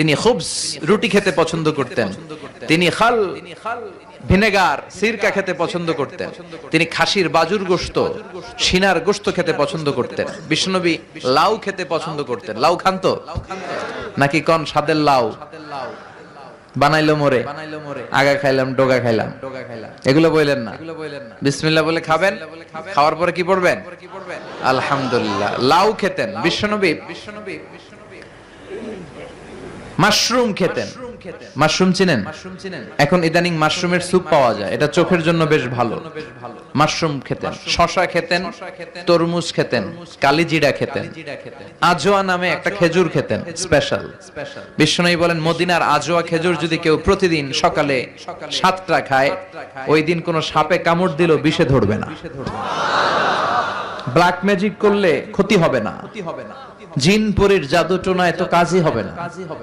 তিনি খুবজ রুটি খেতে পছন্দ করতেন, তিনি খাল ভিনেগার সিরকা খেতে পছন্দ করতেন, তিনি খাসির বাজুর গোশত সিনার গোশত খেতে পছন্দ করতেন। বিশ্বনবী লাউ খেতে পছন্দ করতেন। লাউ খান তো নাকি কোন স্বাদের লাউ বানাইলো মোরে, আগা খাইলাম ডোগা খাইলাম, এগুলো বললেন না। বিসমিল্লাহ বলে খাবেন, খাওয়ার পরে কি পড়বেন? আলহামদুলিল্লাহ। লাউ খেতেন বিশ্বনবী। মাশরুম খেতেন। মাশরুম চিনেন? এখন ইদানিং মাশরুমের স্যুপ পাওয়া যায়, এটা চোখের জন্য বেশ ভালো। মাশরুম খেতেন, শশা খেতেন, তরমুজ খেতেন, কালিজিরা খেতেন, আজোয়া নামে একটা খেজুর খেতেন স্পেশাল। বিশ্বনবী বলেন মদিনার আজোয়া খেজুর যদি কেউ প্রতিদিন সকালে 7টা খায়, ওই দিন কোন সাপে কামড় দিলেও বিষে ধরবে না, ব্ল্যাক ম্যাজিক করলে ক্ষতি হবে না, জিন পরীর জাদু টোনায় তো কাজই হবে না।